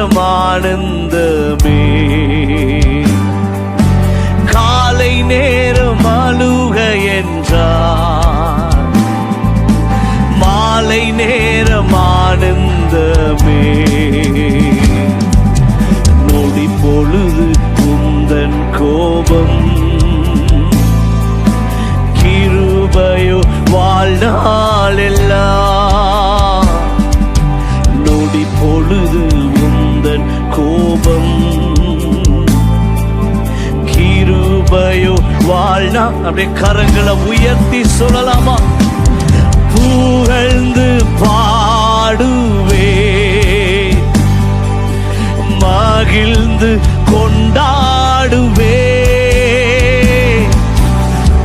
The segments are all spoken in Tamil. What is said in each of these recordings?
நேரம் ஆனந்தமே, காலை நேரம் அழுக என்றார், மாலை நேரம் ஆனந்தமே, நொடி பொழுது உந்தன் கோபம், கிருபையோ வாழ்நாள் எல்லாம். நொடி பொழுது உந்தன் கோபம், கிருபையோ வாழ்நாள். அப்படியே கரங்களை உயர்த்தி சொல்லலாமா? புகழ்ந்து பாடுவே, மகிழ்ந்து கொண்டாடுவே,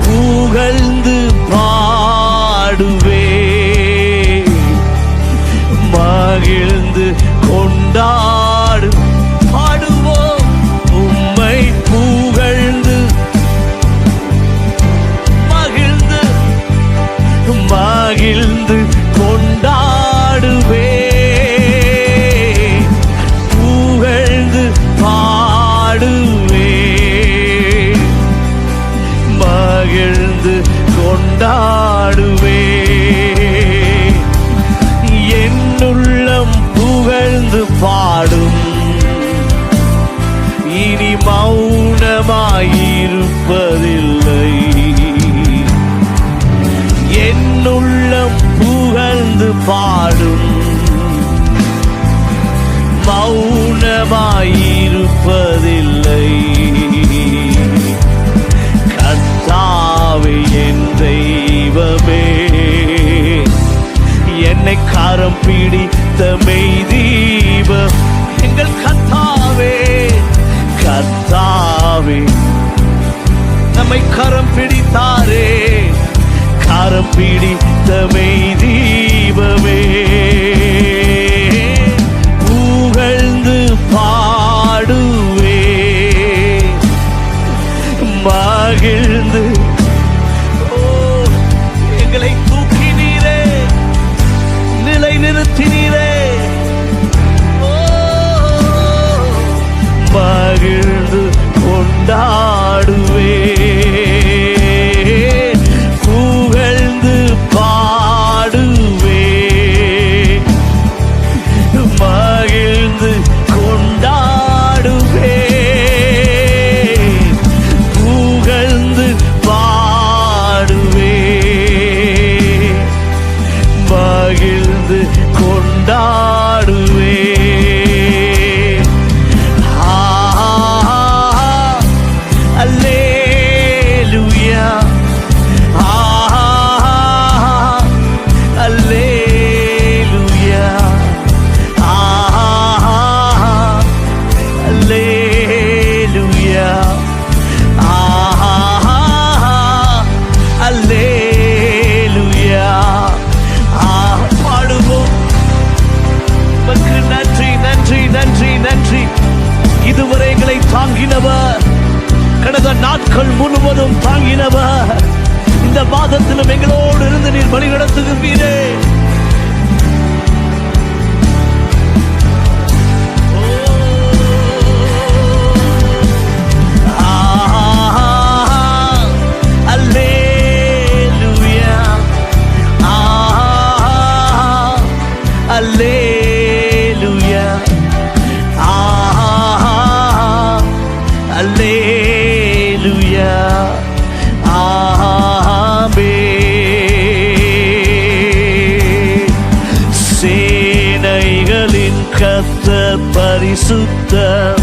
புகழ்ந்து பாடுவே, மகிழ்ந்து கொண்டாடு. பாடுவோம் உம்மை புகழ்ந்து மகிழ்ந்து மகிழ்ந்து கொண்டாடுவே, புகழ்ந்து பாடுவே, மகிழ்ந்து கொண்டாடுவே. என்னுள்ளம் புகழ்ந்து பாடும், இனி மௌனமாயிருப்பதில்லை. என்னுள்ளம் புகழ்ந்து பாடும், மௌனமாயிருப்பதில்லை. கர்த்தாவே என் தெய்வமே, என்னை கரம் பிடித்த மெய் தீபம், எங்கள் கர்த்தாவே, கர்த்தாவே நம்மை கரம் பிடித்தாரே, கரம் பிடித்த மெய் தீபமே, புகழ்ந்து பாடுவே, மகிழ்ந்து. எங்களை தூக்கினீரே, நிலை நிறுத்தினீரே, மகிழ்ந்து கொண்டாடுவே, புகழ்ந்து பாடுவே, மகிழ்ந்து கொண்டாடுவே, புகழ்ந்து பாடுவே, மகிழ்ந்து கொண்டாடுவே. அல்லேலூயா, அல்லேலூயா, அல்லேலூயா, அல்லேலூயா. பாடுவோம் உமக்கு நன்றி, நன்றி, நன்றி, நன்றி. இதுவரை எங்களை தாங்கினவர், கடந்த நாட்கள் முழுவதும் தாங்கினவர், இந்த மாதத்திலும் எங்களோடு இருந்து நீர் வழி நடத்துகிறீரே. அல்லேலூயா, அல்லேலூயா, அல்லேலூயா, ஆமென். சேனைகளின் கர்த்தர் பரிசுத்தர்,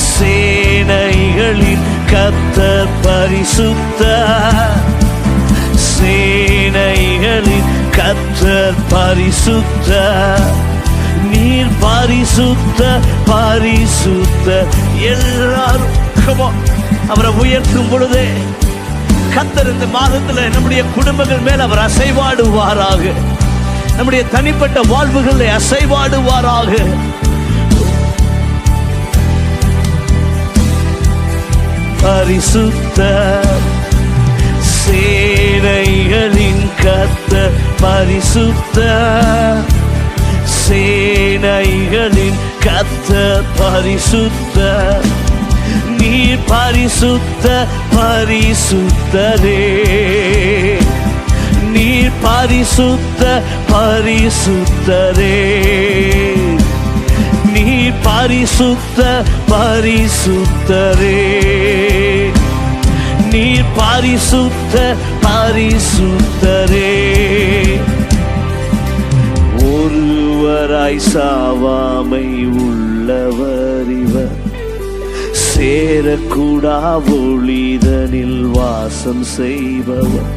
சேனைகளின் கர்த்தர் பரிசுத்தர், சேனைகளின் கர்த்தர் பரிசுத்தர், நீர் பரிசுத்த பரிசுத்த. எல்லாரும் அவரை உயர்த்தும் பொழுதே கர்த்தர் இந்த மாதத்துல நம்முடைய குடும்பங்கள் மேல் அவர் அசைவாடுவாராக, நம்முடைய தனிப்பட்ட வாழ்வுகளை அசைவாடுவாராக. பரிசுத்த சேனைகளின் கர்த்தர் பரிசுத்த, சேனைகளின் கர்த்தர் பரிசுத்தர், நீர் பரிசுத்த பரிசுத்தரே, நீர் பரிசுத்த பரிசுத்தரே, நீர் பரிசுத்த பரிசுத்தரே, நீர் பரிசுத்த பரிசுத்தரே. ஒருவராய் சாவாமை உள்ளவர் இவர், சேரக்கூடா ஒளிதனில் வாசம் செய்பவர்.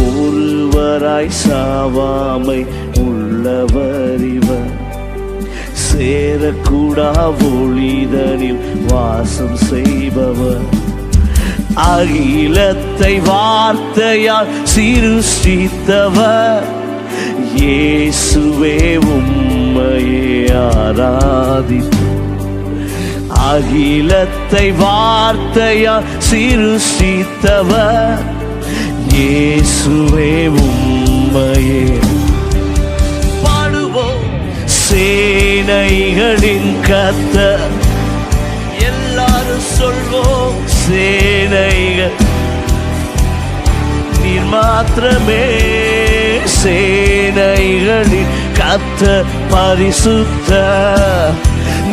ஒருவராய் சாவாமை உள்ளவர் இவர், சேரக்கூடா ஒளிதனில் வாசம் செய்பவர். அகிலத்தை வார்த்தையால் சிருஷ்டித்தவர், இயேசுவே உம்மையே ஆராதித்து. அகிலத்தை வார்த்தையால் சிருஷ்டித்தவர், இயேசுவே உம்மையே பாடுவோம். சேனைகளின் கர்த்தர், எல்லாரும் சொல்வோம் சேனைகள் நீர் மாத்திரமே. சேனைகளின் கர்த்தர் பரிசுத்தர்,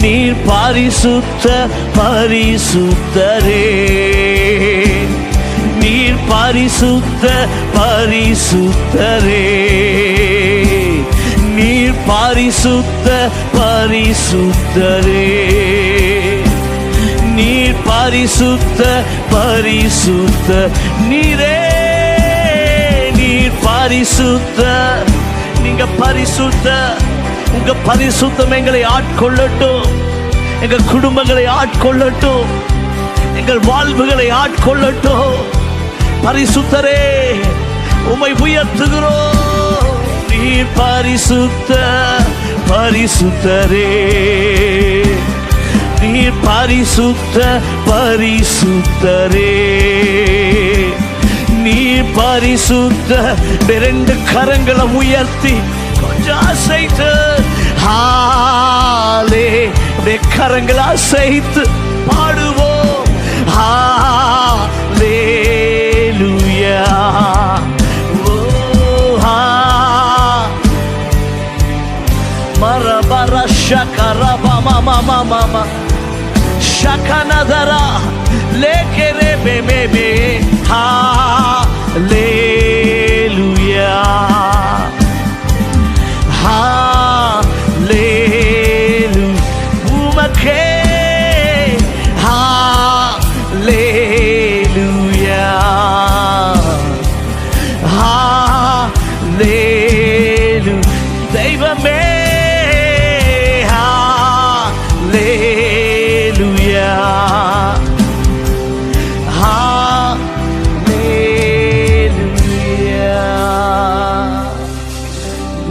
நீர் பரிசுத்த பரிசுத்தரே, நீர் பரிசுத்த பரிசுத்தரே, நீர் பரிசுத்த பரிசுத்தரே, நீர் பரிசுத்த பரிசுத்த. நீரே நீர் பரிசுத்த, நீங்க பரிசுத்த. உங்க பரிசுத்தம் எங்களை ஆட்கொள்ளட்டும், எங்கள் குடும்பங்களை ஆட்கொள்ளட்டும், எங்கள் வாழ்வுகளை ஆட்கொள்ளட்டும். பரிசுத்தரே உம்மை உயர்த்துகிறோம். நீர் பரிசுத்த பரிசுத்தரே, நீர் பரிசுத்த பரிசுத்தரே, நீர் பரிசுத்த. இரண்டு கரங்களை உயர்த்தி கொஞ்சம் அசைத்து ஹாலே, கரங்களை அசைத்து பாடுவோம். ஹalleluya, மரபர ஷகரபா மாமா மாமா ஷகனதரா லேகரே பேபே. ஹalleluya, ஹalleluya உமக்கே. ஹalleluya, ஹalleluya தெய்வமே. ஹalleluya, ஹalleluya.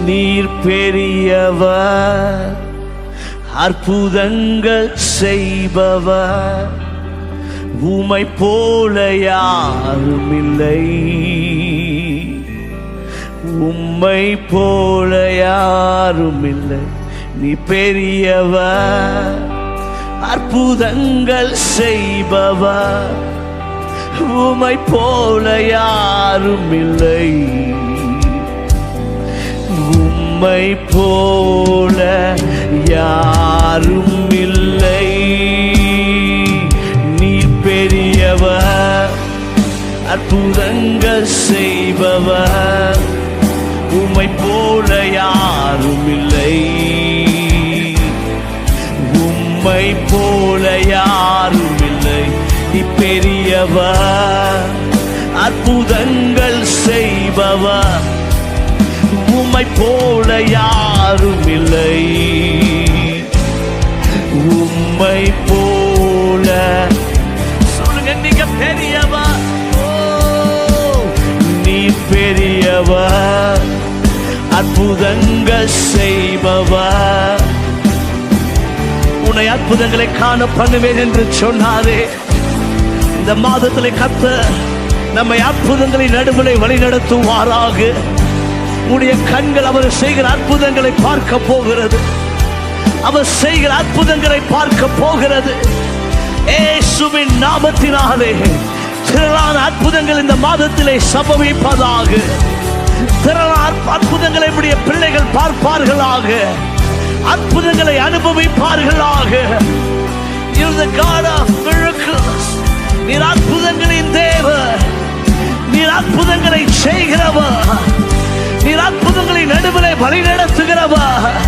நீர் பெரியவர், அற்புதங்கள் செய்பவர், உம்மை போல யாரும் இல்லை, உம்மை போல யாரும் இல்லை. நீ பெரியவர், அற்புதங்கள் செய்பவர், உம்மை போல யாரும் இல்லை, உம்மை போல யாரும் இல்லை. நீ பெரியவர், அற்புதங்கள் செய்பவர், உம்மை போல யாரும் இல்லை, உம்மை போல யாரும் இல்லை. நீ பெரியவர், அற்புதங்கள் செய்பவர், உம்மை போல யாரும் இல்லை, உம்மை போல. சொல்லுங்க, நீங்க பெரியவர், நீ பெரியவர், அற்புதங்கள் செய்பவர், உன்னை அற்புதங்களை காண பண்ணுவேன் என்று சொன்னாரே. இந்த மாதத்திலே கர்த்தர் நம்மை அற்புதங்களின் நடுவிலே வழிநடத்துவாராக. உடைய கண்கள் அவர் செய்கிற அற்புதங்களை பார்க்க போகிறது. அவர் செய்கிற அற்புதங்களை பார்க்க போகிறது. இயேசுவின் நாமத்தினாலே திரளான அற்புதங்கள் இந்த மாதத்திலே சம்பவிப்பதாக. திரளான அற்புதங்களை நம்முடைய பிள்ளைகள் பார்ப்பார்களாக, அற்புதங்களை அனுபவிப்பார்களாக. You're the God of miracles. நீர் அற்புதங்களின் தேவன், நீர் அற்புதங்களை செய்கிறவர், நீர் அற்புதங்களின் நடுவிலே வழி நடத்துகிறவர்.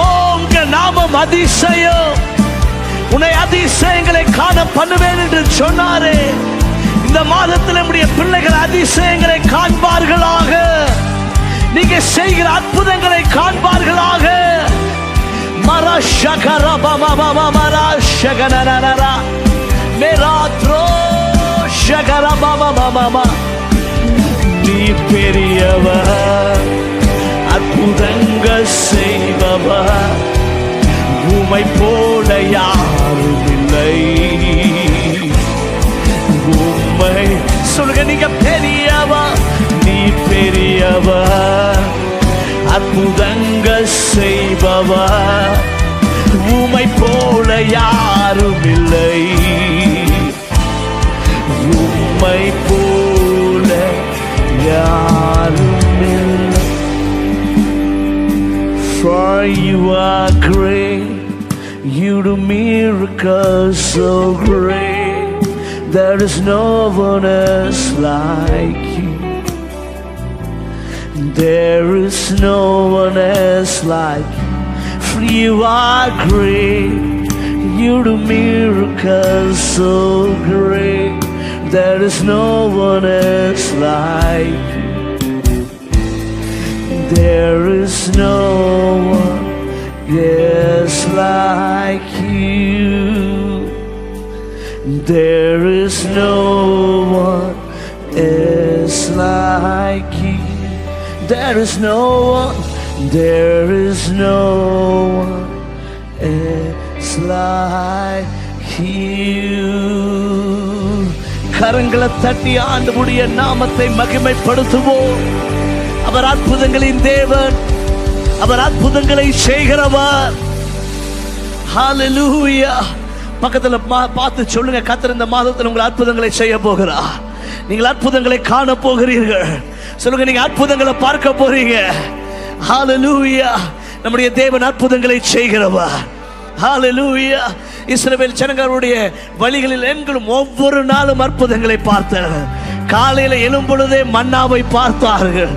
உங்க நாமம் அதிசயம். உன்னை அதிசயங்களை காண பண்ணுவேன் என்று சொன்னாரே. இந்த மாதத்தில் நம்முடைய பிள்ளைகள் அதிசயங்களை காண்பார்களாக. நீங்க செய்கிற அற்புதங்களை காண்பார்களாக. நீ பெரியவர், அற்புதங்கள் செய்பவர், உம்மை போல யாரும் இல்லை. உம்மை சொல்லுங்க, நீங்க பெரியவர், நீ பெரியவர், அற்புதங்கள் செய்பவர், உம்மை போல யாரும் இல்லை. உம்மை போல யாரும் இல்லை. For you are great, you do miracles so great, there is no one else like you. There is no one else like you. For you are great, you do miracles so great, there is no one else like you. There is no one else like you. There is no one else like you. There is no one, there is no one else like you. கரங்களை தட்டி ஆண்டவருடைய நாமத்தை மகிமைப்படுத்துவோம். அவர் அற்புதங்களின் தேவன், அவர் அற்புதங்களை செய்கிறவர். ஹல்லேலூயா. பக்கத்துல பார்த்து சொல்லுங்க, கர்த்தர் இந்த மாதத்தில் உங்கள் அற்புதங்களை செய்ய போகிறார். நீங்கள் அற்புதங்களை காண போகிறீர்கள். சொல்லுங்க, நீங்க அற்புதங்களை பார்க்க போறீங்க. ஹல்லேலூயா. நம்முடைய தேவன் அற்புதங்களை செய்கிறவர். ஹல்லேலூயா. இஸ்ரவேல் ஜனங்களுடைய வழிகளில் எங்களும் ஒவ்வொரு நாளும் அற்புதங்களை பார்த்தார்கள். காலையில் எழும் பொழுதே மன்னாவை பார்த்தார்கள்,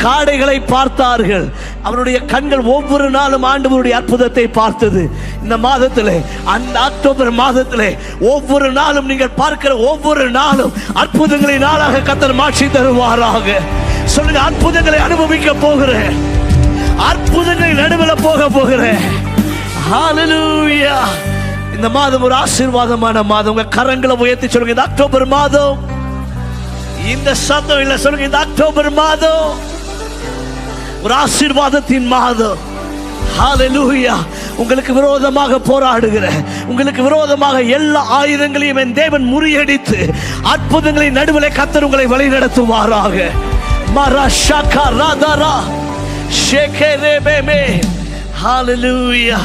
காடைகளை பார்த்தார்கள். அவருடைய கண்கள் ஒவ்வொரு நாளும் ஆண்டவருடைய அற்புதத்தை பார்த்தது. இந்த மாதத்திலே, அந்த அக்டோபர் மாதத்திலே ஒவ்வொரு நாளும் நீங்கள் பார்க்கிற ஒவ்வொரு நாளும் அற்புதங்களை நாளாக கர்த்தர் மாற்றி தருவாராக. சொல்லுங்க, அற்புதங்களை அனுபவிக்க போகிறேன், அற்புதங்களை நடுவில் போக போகிறேன். ஹல்லேலூயா. இந்த மாதம் ஒரு ஆசீர்வாதமான மாதம். உங்க கரங்களை உயர்த்தி சொல்லுங்க, இந்த அக்டோபர் மாதம், இந்த சத்தம் இல்ல, சொல்லுங்க, இந்த அக்டோபர் மாதம் ஒரு ஆசீர்வாதத்தின் மாதம். ஹல்லேலூயா. உங்களுக்கு விரோதமாக போராடுகிற, உங்களுக்கு விரோதமாக எல்லா ஆயுதங்களையும் என் தேவன் முறியடித்து அற்புதங்களின் நடுவில் கர்த்தர் உங்களை வழி நடத்துவாராக. மரஷகா ராதரா ஷேகரேபேமே. ஹல்லேலூயா.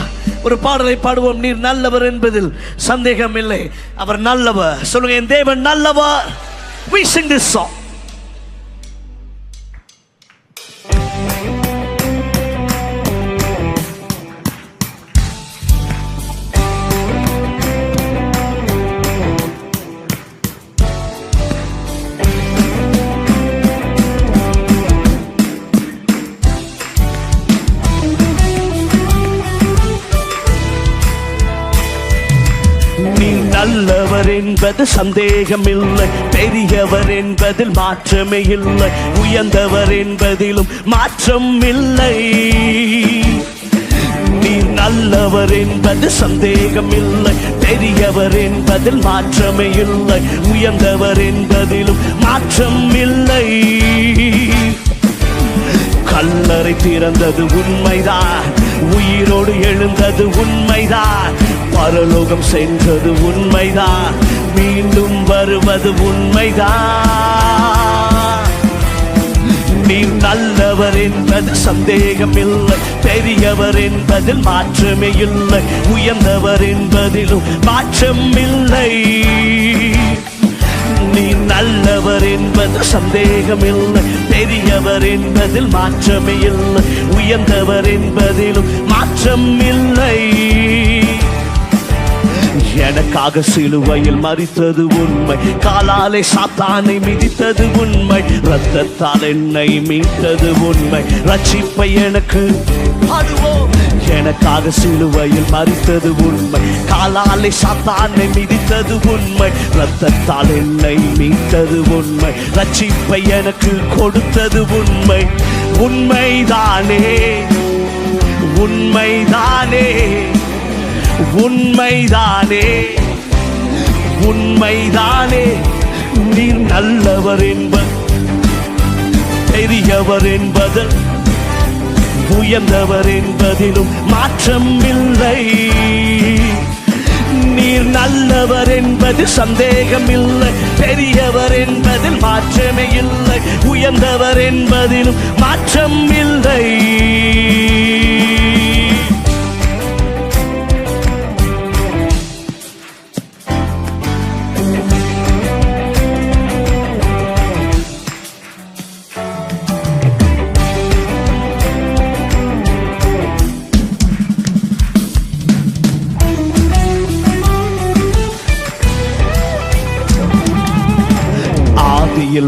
ஒரு பாடலை பாடுவோம். நீர் நல்லவர் என்பதில் சந்தேகம் இல்லை. அவர் நல்லவர். சொல்லுங்க, என் தேவன் நல்லவர். We sing this song. நல்லவர் என்பது சந்தேகம் இல்லை, பெரியவர் என்பதில் மாற்றமே இல்லை, உயர்ந்தவர் என்பதிலும் மாற்றம் இல்லை. நீ நல்லவர் என்பது சந்தேகம் இல்லை, பெரியவர் என்பதில் மாற்றமே இல்லை, உயர்ந்தவர் என்பதிலும் மாற்றம் இல்லை. கல்லறை திறந்தது உண்மைதான், உயிரோடு எழுந்தது உண்மைதான், பரலோகம் சென்றது உண்மைதான், மீண்டும் வருவது உண்மைதான். நீர் நல்லவர் என்பது சந்தேகமில்லை, பெரியவர் என்பதில் மாற்றமே இல்லை, உயர்ந்தவர் என்பதிலும் மாற்றம் இல்லை. நீர் நல்லவர் என்பது சந்தேகமில்லை, பெரியவர் என்பதில் மாற்றமே இல்லை, உயர்ந்தவர் என்பதிலும் மாற்றம் இல்லை. எனக்காக சிலுவையில் மரித்தது உண்மை, காலாலே சாத்தானை மிதித்தது உண்மை, இரத்தத்தால் என்னை மீட்டது உண்மை, ரட்சிப்பை எனக்கு பாடுவோம். எனக்காக சிலுவையில் மரித்தது உண்மை, காலாலே சாத்தானை மிதித்தது உண்மை, இரத்தத்தால் என்னை மீட்டது உண்மை, ரட்சிப்பை எனக்கு கொடுத்தது உண்மை. உண்மைதானே, உண்மைதானே, உண்மைதானே, உண்மைதானே. நீர் நல்லவர் என்பது, பெரியவர் என்பது, உயர்ந்தவர் என்பதிலும் மாற்றம் இல்லை. நீர் நல்லவர் என்பது சந்தேகம் இல்லை, பெரியவர் என்பதில் மாற்றமே இல்லை, உயர்ந்தவர் என்பதிலும் மாற்றம் இல்லை.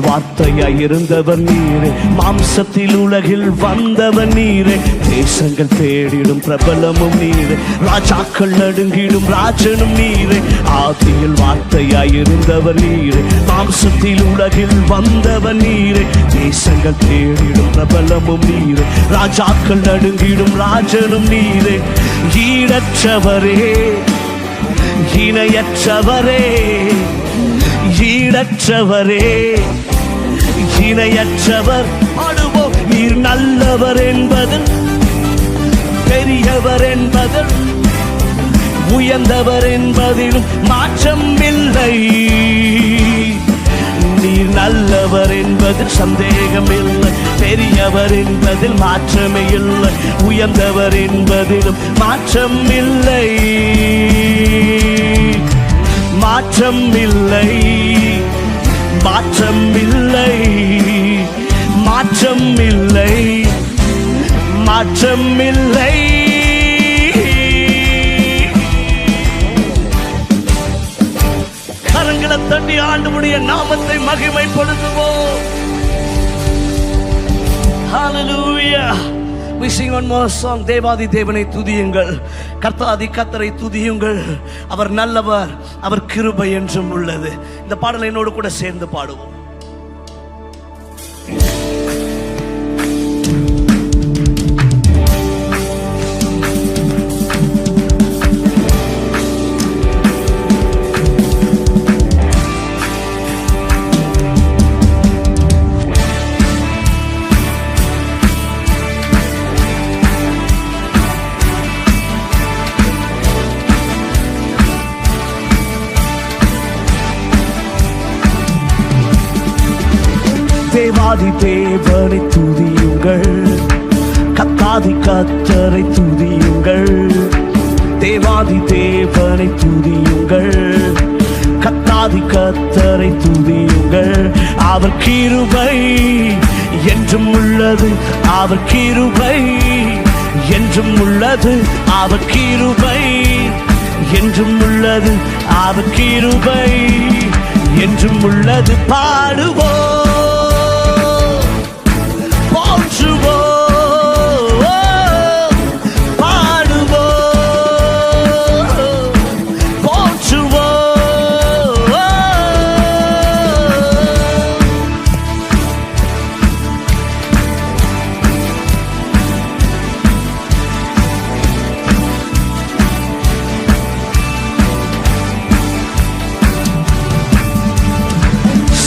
வார்த்தையாய் இருந்தவர் நீரே, மாம்சத்தில் உலகில் வந்தவர் நீரே, தேசங்கள் தேடிடும் பிரபலமும் நீரே, ராஜாக்கள் நடுங்கிடும் ராஜனும் நீரே. ஆதியில் வார்த்தையாய் இருந்தவர் நீரே, மாம்சத்தில் உலகில் வந்தவர் நீரே, தேசங்கள் தேடிடும் பிரபலமும் நீரே, ராஜாக்கள் நடுங்கிடும் ராஜனும் நீரே. ஈடற்றவரே, இணையற்றவரே, ஈடற்றவரே, இணையற்றவர். பாடுவோம். நீர் நல்லவர் என்பது, பெரியவர் என்பது, உயர்ந்தவர் என்பதிலும் மாற்றம் இல்லை. நீர் நல்லவர் என்பது சந்தேகம் இல்லை, பெரியவர் என்பதில் மாற்றமே இல்லை, உயர்ந்தவர் என்பதிலும் மாற்றம் இல்லை, மாற்றம் இல்லை, மாற்றம் இல்லை, மாற்றம் இல்லை, மாற்றம் இல்லை. கரங்களை தட்டி ஆண்டவருடைய நாமத்தை மகிமைப்படுத்துவோம். Hallelujah. We sing one more song. தேவாதி தேவனை துதியுங்கள், கர்த்தாதி கர்த்தரை துதியுங்கள், அவர் நல்லவர், அவர் கிருபை என்றும் உள்ளது. இந்த பாடலை என்னோடு கூட சேர்ந்து பாடுவோம். தேவாதி தேவனை துதியுங்கள், கர்த்தாதி கர்த்தரை துதியுங்கள், தேவாதி தேவனை துதியுங்கள், கர்த்தாதி கர்த்தரை துதியுங்கள். அவர் கிருபை என்றும் உள்ளது, அவர் கிருபை என்றும் உள்ளது, அவர் கிருபை என்றும் உள்ளது, அவர் கிருபை என்றும் உள்ளது. பாடுவோம்,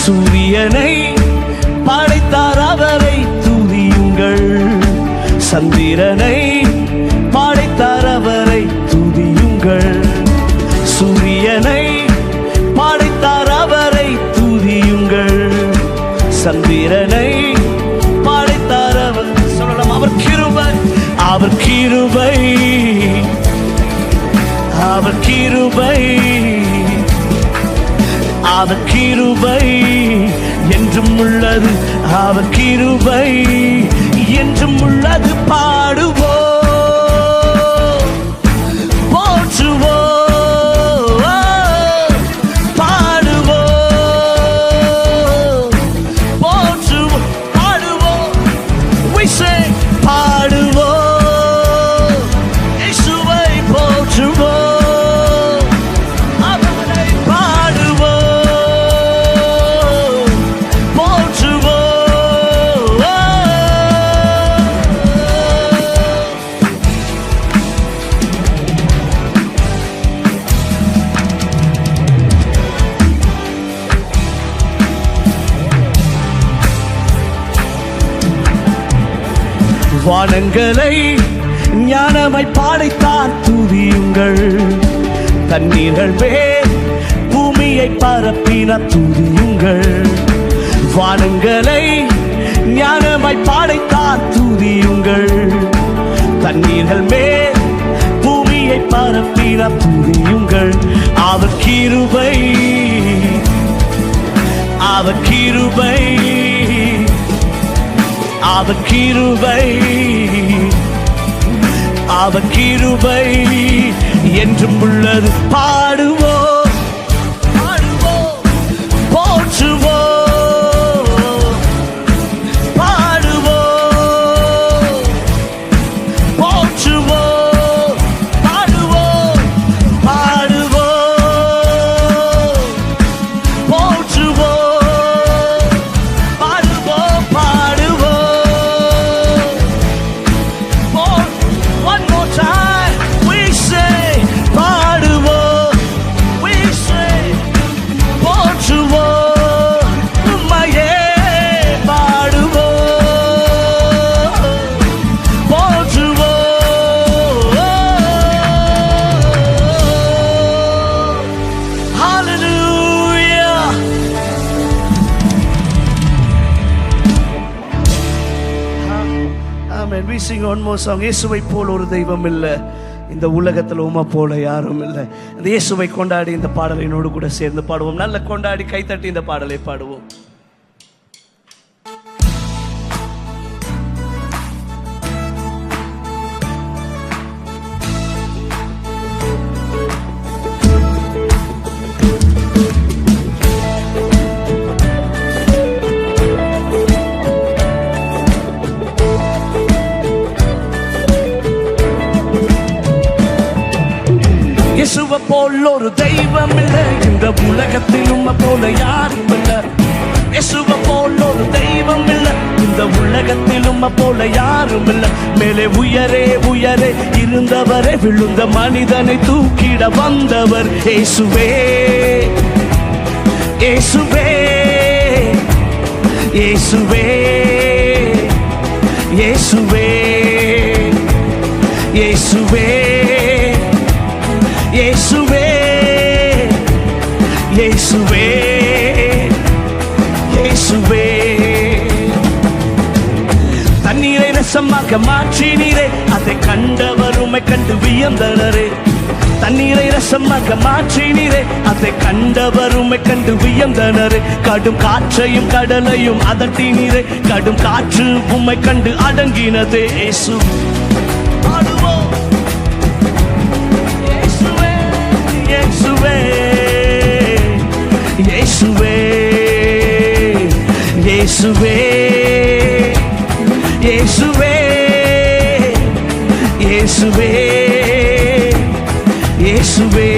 சூரியனை படைத்தார் அவரை துதியுங்கள், சந்திரனை படைத்தார் அவரை துதியுங்கள், சூரியனை படைத்தார் அவரை துதியுங்கள், சந்திரனை படைத்தார் கிருபை, அவர் கிருபை, அவர் கிருபை என்றும் உள்ளது, அவர் கிருபை என்றும் உள்ளது. பாடுவோம், போற்றுவோம், பாடுவோம், போற்றுவோம், பாடுவோம். We say பாடுவோம், இயேசுவை போற்றுவோம். வானங்களை ஞானமாய் பாடைத்தார் துதியுங்கள், தண்ணீர்கள் மேல் பூமியை பரப்பினார் துதியுங்கள். வானங்களை ஞானமாய் பாடைத்தார் துதியுங்கள், தண்ணீர்கள் மேல் பூமியை பரப்பினார் துதியுங்கள். அவர் கிருபை, அவர் கிருபை, அவர் கிருபை, அவர் கிருபை என்றும் உள்ளது. பாடுவோம், பாடுவோம், போற்றுவோம், பாடுவோம், போற்றுவோம், பாடுவோம், பாடுவோம், போற்றுவோம், பாடுவோம், பாடுவோம். One more time, we say பாடுவோம், we say போற்றுவோம், உம்மையே பாடுவோம், போற்றுவோம். Hallelujah. Amen. We sing one more song. இயேசுவை போல ஒரு தெய்வம் இல்லை இந்த உலகத்தில், உம்மை போல யாரும் இல்லை. அந்த இயேசுவை கொண்டாடி இந்த பாடலை என்னோடு கூட சேர்ந்து பாடுவோம். நல்ல கொண்டாடி கைத்தட்டி இந்த பாடலை பாடுவோம். இயேசுவை போல ஒரு தெய்வம் இல்லை இந்த உலகத்தில், உம்மை போல யாரும் இல்லை. இயேசுவை போல ஒரு தெய்வம் இல்லை இந்த உலகத்தில், உம்மை போல யாரும் இல்லை. மேலே உயரே உயரே இருந்தவரே விழுந்த மனிதனை தூக்கிட வந்தவர் இயேசுவே, இயேசுவே, இயேசுவே, இயேசுவே, இயேசுவே, இயேசுவே, இயேசுவே, இயேசுவே. தண்ணீரை ரசமாக மாற்றினீரே, அதை கண்டவர் உம்மை கண்டு வியந்தனரே. தண்ணீரை ரசமாக மாற்றினீரே, அதை கண்டவர் உம்மை கண்டு வியந்தனரே. கடும் காற்றையும் கடலையும் அதட்டினீரே, கடும் காற்று உம்மை கண்டு அடங்கினதே. இயேசு பாடுவோம், இயேசுவே, இயேசுவே, இயேசுவே, இயேசுவே, இயேசுவே, இயேசுவே, இயேசுவே.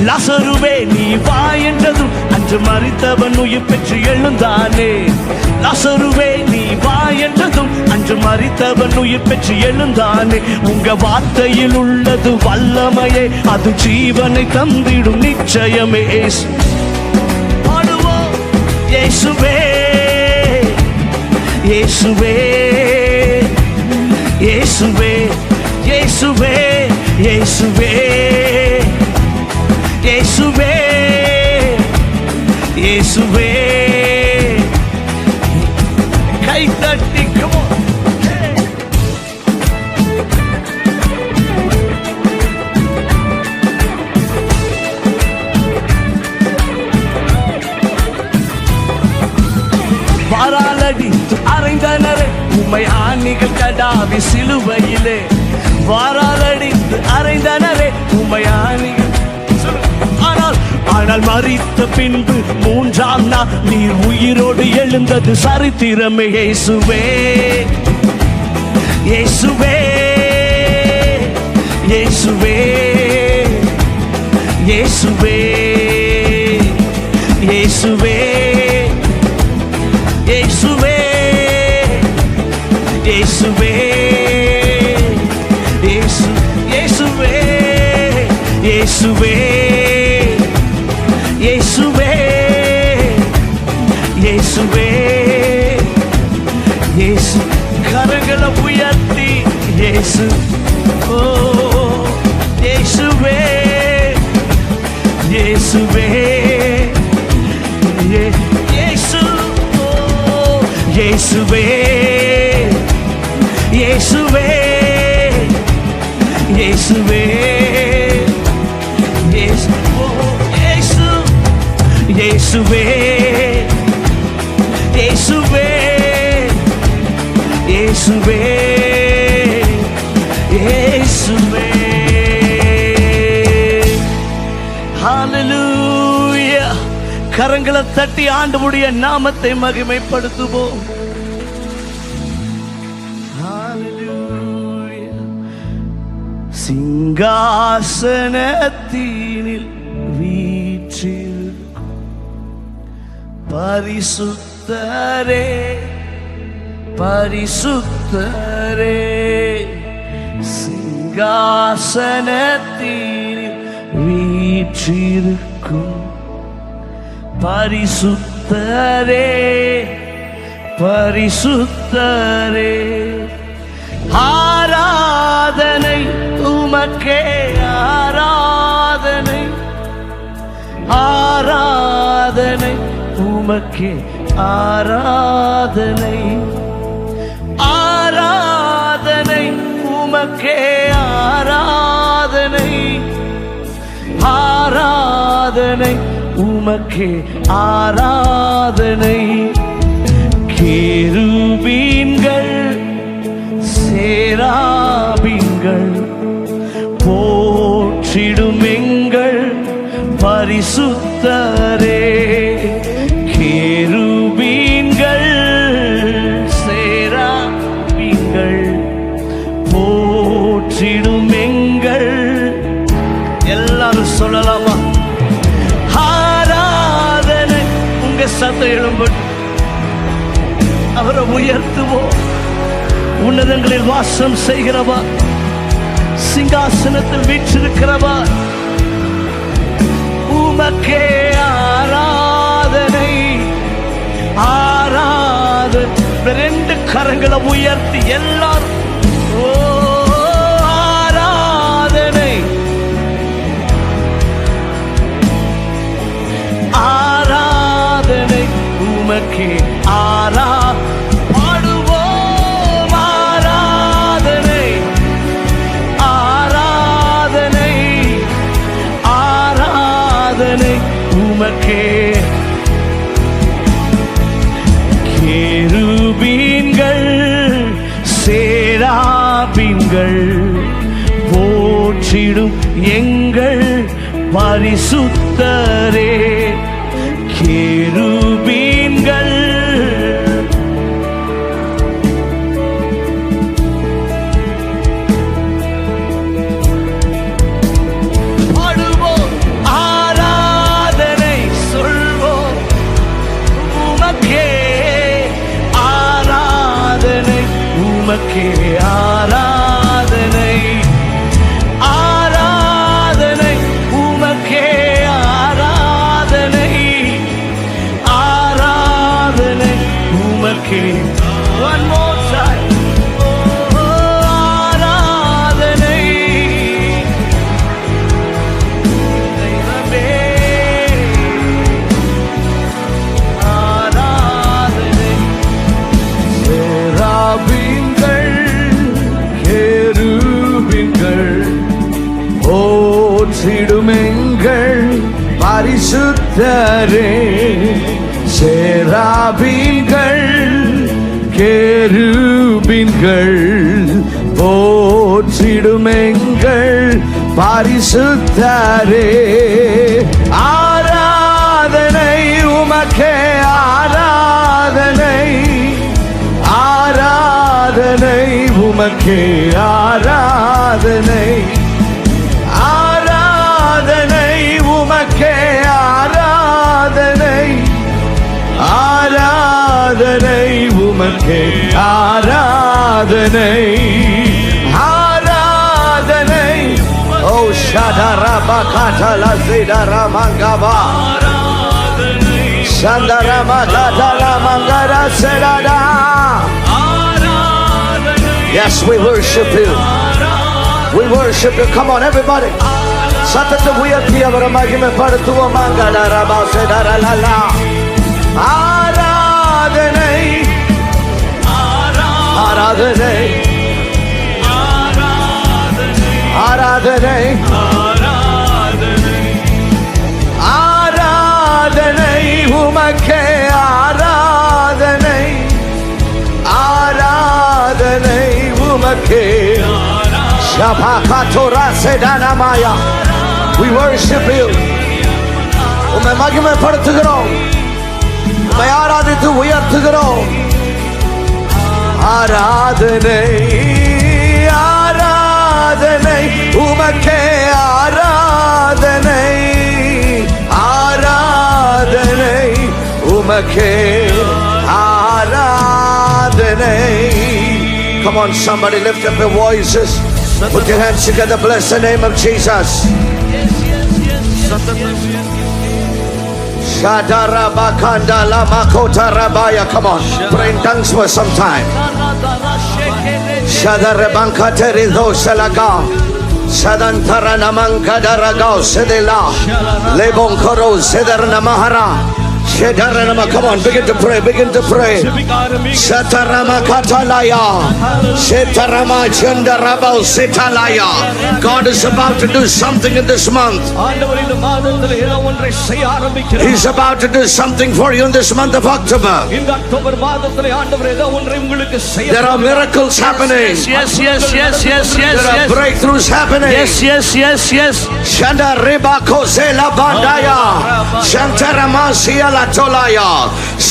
லாசருவே நீ வா என்றதும் அன்று மரித்தவன் உயிர் பெற்று எழுந்தானே. லாசருவே நீ வா என்றதும் அன்று மரித்தவன் உயிர் பெற்று எழுந்தானே. உங்க வார்த்தையில் உள்ளது வல்லமையே, அது ஜீவனை தந்திடும் நிச்சயமே. பாடுவோம், இயேசுவே, இயேசுவே, இயேசுவே, இயேசுவே, இயேசுவே, இயேசுவே, இயேசுவே. கை தட்டி come on. கடாவி சிலுவையிலே வாராலடித்து அறைந்தனரே உமையானி. ஆனால் மரித்த பின்பு மூன்றாம் நாள் நீர் உயிரோடு எழுந்தது சரித்திரமே. இயேசுவே இயேசுவே இயேசுவே இயேசுவே இயேசுவே இயேசுவே இயேசுவே இயேசுவே இயேசுவே இயேசுவே இயேசுவே இயேசு. கரங்களை உயர்த்தி இயேசு ஓ இயேசுவே இயேசுவே இயேசு ஓ இயேசுவே இயேசுவே இயேசுவே இயேசுவே இயேசுவே இயேசுவே இயேசுவே. ஹல்லேலூயா. கரங்களை தட்டி ஆண்டவருடைய நாமத்தை மகிமைப்படுத்துவோம். ஹல்லேலூயா. சிங்காசனத்தினில் வீற்றிருக்கும் பரிசுத்தரே பரிசுத்தரே, சிங்காசனத்தில் வீற்றிருக்கும் பரிசுத்தரே பரிசுத்தரே. ஆராதனை உமக்கே ஆராதனை ஆராதனை உமக்கே ஆராதனை ஆராதனை உமக்கே ஆராதனை ஆராதனை உமக்கே ஆராதனை. கேருபீன்கள் சேராபீன்கள் போற்றிடும் எங்கள் பரிசுத்தரே. கேருபீன்கள் சேராபீன்கள் போற்றிடும் எங்கள், எல்லாரும் சொல்லலாமா? ஆராதனை. உங்க சத்தம் எழும்பட்டும், அவரை உயர்த்துவோம். உன்னதங்களில் வாசம் செய்கிறவா, சிங்காசனத்தில் வீற்றிருக்கிறவா, உமக்கே ஆராதனை ஆராதனை. ரெண்டு கரங்களை உயர்த்தி எல்லாரும் ஓ ஆராதனை ஆராதனை உமக்கே ஆரா. பாடுவோம் ஆராதனை ஆராதனை ஆராதனை உமக்கே. கேருபீன்கள் சேராபீன்கள் போற்றிடும் எங்கள் பரிசுத்தரே. கேருபீன்கள் பாடுவோம் ஆராதனை சொல்வோம் உமக்கே ஆராதனை உமக்கே ஆராதனை ஆராதனை உமக்கே ஆராதனை ஆராதனை உமக்கே. One more time. ஆராதனை தெய்வமே ஆராதனை. சேராபீன்கள் கேருபீன்கள் போற்றிடும் எங்கள் பரிசுத்தரே. சேராபீன்கள் கேருபீன்கள் கேருபீன்கள் போற்றிடுமெங்கள் பரிசுத்தரே. ஆராதனை உமக்கே, ஆராதனை, ஆராதனை உமக்கே, ஆராதனை, ஆராதனை உமக்கே, ஆராதனை, ஆராதனை உமக்கே, ஆராதனை, ஆராதனை. ஓ ஷடரபா கதல சிதரமங்கபா சந்தரமா கதல மங்கர செடடா. Yes, we worship you. We worship you. Come on, everybody. சத்தத்தை உயர்த்தி அவரை மகிமைப்படுத்துவோம். மங்களரபா செடரலலா. ஆராதனை, ஆராதனை, ஆராதனை, ஆராதனை உமக்கே, ஆராதனை, ஆராதனை உமக்கே. ஷபகதோரா செடனமாயா. We worship you. உம்மை மகிமைப்படுத்துகிறோம், உம்மை ஆராதித்து உயர்த்துகிறோம். ஆராதனை, ஆராதனை உமக்கே, ஆராதனை, ஆராதனை உமக்கே, ஆராதனை. Come on, somebody lift up your voices. Put your hands together. Bless the name of Jesus. Shadarabakandala makotarabaya. Come on, pray in tongues for some time. Shadarabankateri salaga. Sadantara namankadaraga sedela. Lebonkoro sedarna mahara. Come on, begin to pray, begin to pray. Satarama katalaya, Satarama chandaraba sitalaya. God is about to do something in this month. He's about to do something for you in this month of October. There are miracles happening. Yes, yes, yes, yes, yes. There are breakthroughs happening. Yes, yes, yes, yes. Shanda riba kozela bandaya, Shantarama siala.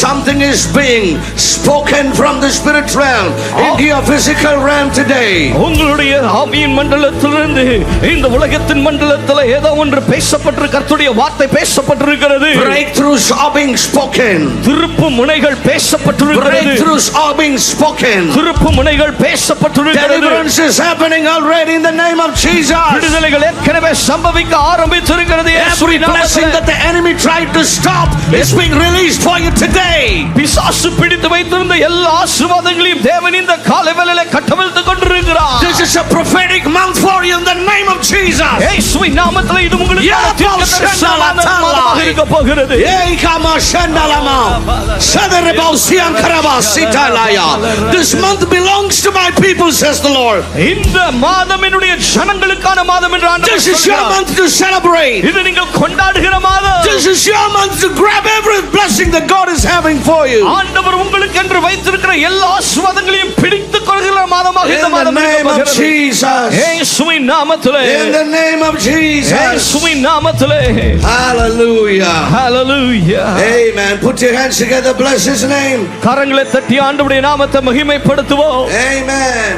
Something is being spoken from the spirit realm into your physical realm today. உங்களுடைய ஆவியின் மண்டலத்திலிருந்து இந்த உலகத்தின் மண்டலத்தில் ஏதோ ஒன்று பேசப்பட்டு கர்த்தருடைய வார்த்தை பேசப்பட்டிருக்கிறது. Breakthroughs are being spoken. திருப்பு முனைகள் பேசப்பட்டிருக்கிறது. Breakthroughs are being spoken. திருப்பு முனைகள் பேசப்பட்டிருக்கிறது. Deliverance is happening already in the name of Jesus. விடுதலைகள் ஏற்கனவே சம்பவிக்க ஆரம்பித்திருக்கிறது. Every blessing that the enemy tried to stop is being released for you today. பிசாசு பிடித்து வைத்திருந்த எல்லா ஆசீர்வாதங்களையும் தேவன் இந்த காலவேளையிலே கட்டவிழ்த்துக் கொண்டிருக்கிறார். This is a prophetic month for you in the name of Jesus. இயேசுவின் நாமத்திலே இது உங்களுக்கு தீர்க்கதரிசனமாக இருக்க போகிறது. This month belongs to my people, says the Lord. இந்த மாதம் என்னுடைய ஜனங்களுக்கான மாதம் என்று ஆண்டவர் This is your month to celebrate. இது நீங்கள் கொண்டாடுகிற மாதம். This is your month to grab every blessing that God is having for you. ஆண்டவர் உங்களுக்கு என்று வைத்திருக்கிற எல்லா ஆசீர்வாதங்களையும் பிடித்துக் கொள்கிற மாதமாக இந்த மாதம் இருக்க போகிறது. In the name of Jesus. இயேசுவின் நாமத்திலே. In the name of Jesus. இயேசுவின் நாமத்திலே. Hallelujah. Hallelujah. Amen. Put your hands together. Bless his name. கரங்களை தட்டி ஆண்டவருடைய நாமத்தை மகிமைப்படுத்துவோம். Amen.